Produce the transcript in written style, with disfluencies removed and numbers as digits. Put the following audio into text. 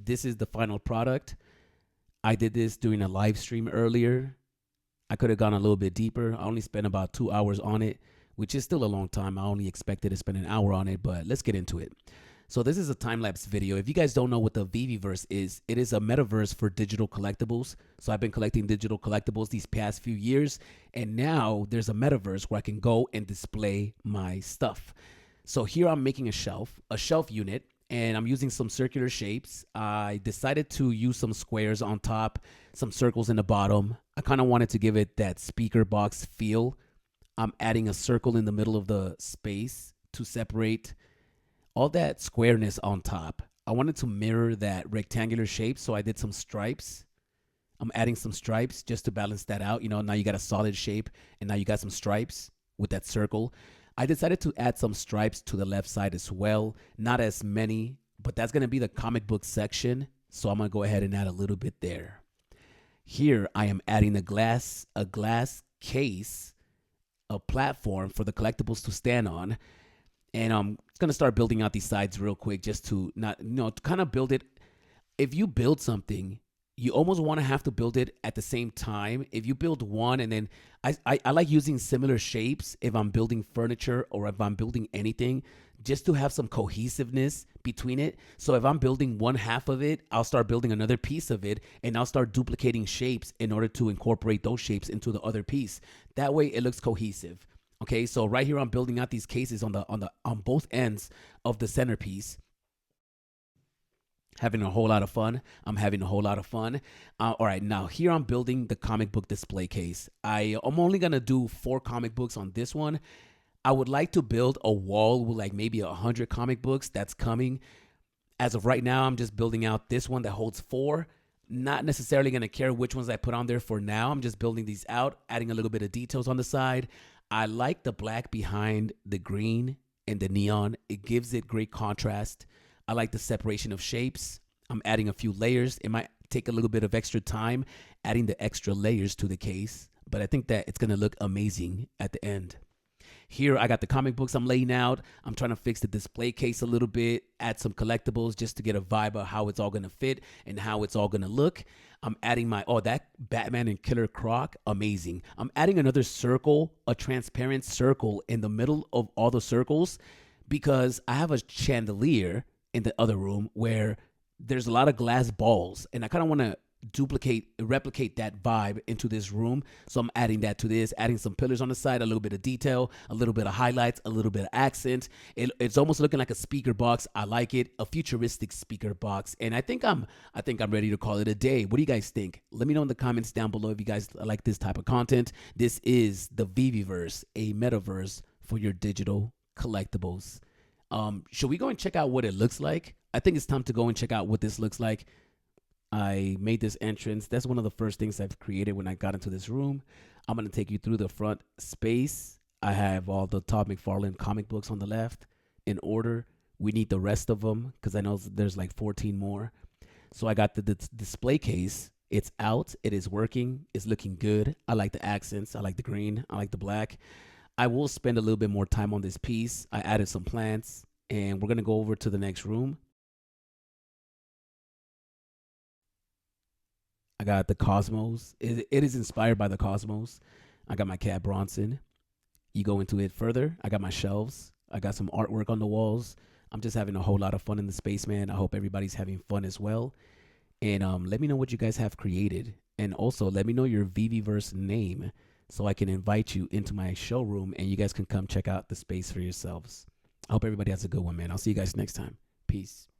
This is the final product. I did this during a live stream earlier. I could have gone a little bit deeper. I only spent about 2 hours on it, which is still a long time. I only expected to spend an hour on it, but let's get into it. So this is a time-lapse video. If you guys don't know what the VeVeVerse is, it is a metaverse for digital collectibles. So I've been collecting digital collectibles these past few years, and now there's a metaverse where I can go and display my stuff. So here I'm making a shelf unit, and I'm using some circular shapes. I decided to use some squares on top, some circles in the bottom. I kind of wanted to give it that speaker box feel. I'm adding a circle in the middle of the space to separate all that squareness on top. I wanted to mirror that rectangular shape, so I did some stripes. I'm adding some stripes just to balance that out. You know, now you got a solid shape, and now you got some stripes with that circle. I decided to add some stripes to the left side as well. Not as many, but that's going to be the comic book section. So I'm going to go ahead and add a little bit there. Here I am adding a glass case, a platform for the collectibles to stand on. And I'm going to start building out these sides real quick just to to kind of build it. If you build something, you almost want to have to build it at the same time. If you build one and then I like using similar shapes if I'm building furniture or if I'm building anything, just to have some cohesiveness between it. So if I'm building one half of it, I'll start building another piece of it, and I'll start duplicating shapes in order to incorporate those shapes into the other piece. That way it looks cohesive. Okay, so right here I'm building out these cases on both ends of the centerpiece. Having a whole lot of fun. I'm having a whole lot of fun. All right, now here I'm building the comic book display case. I'm only gonna do 4 comic books on this one. I would like to build a wall with like maybe 100 comic books. That's coming. As of right now, I'm just building out this one that holds 4. Not necessarily gonna care which ones I put on there for now. I'm just building these out, adding a little bit of details on the side. I like the black behind the green and the neon. It gives it great contrast. I like the separation of shapes. I'm adding a few layers. It might take a little bit of extra time adding the extra layers to the case, but I think that it's going to look amazing at the end. Here, I got the comic books I'm laying out. I'm trying to fix the display case a little bit, add some collectibles just to get a vibe of how it's all going to fit and how it's all going to look. I'm adding that Batman and Killer Croc, amazing. I'm adding another circle, a transparent circle in the middle of all the circles because I have a chandelier in the other room where there's a lot of glass balls, and I kind of want to replicate that vibe into this room. So I'm adding that to this, adding some pillars on the side, a little bit of detail, a little bit of highlights, a little bit of accent. It's almost looking like a speaker box. I like it, a futuristic speaker box, and I think I'm ready to call it a day. What do you guys think? Let me know in the comments down below if you guys like this type of content. This is the VeVeVerse, a metaverse for your digital collectibles. Should we go and check out what it looks like? I think it's time to go and check out what this looks like. I made this entrance. That's one of the first things I've created when I got into this room. I'm going to take you through the front space. I have all the Todd McFarlane comic books on the left in order. We need the rest of them because I know there's like 14 more. So I got the display case. It's out. It is working. It's looking good. I like the accents. I like the green. I like the black. I will spend a little bit more time on this piece. I added some plants, and we're going to go over to the next room. I got the Cosmos. It is inspired by the Cosmos. I got my cat Bronson. You go into it further. I got my shelves. I got some artwork on the walls. I'm just having a whole lot of fun in the space, man. I hope everybody's having fun as well. And let me know what you guys have created. And also, let me know your VeVeVerse name so I can invite you into my showroom and you guys can come check out the space for yourselves. I hope everybody has a good one, man. I'll see you guys next time. Peace.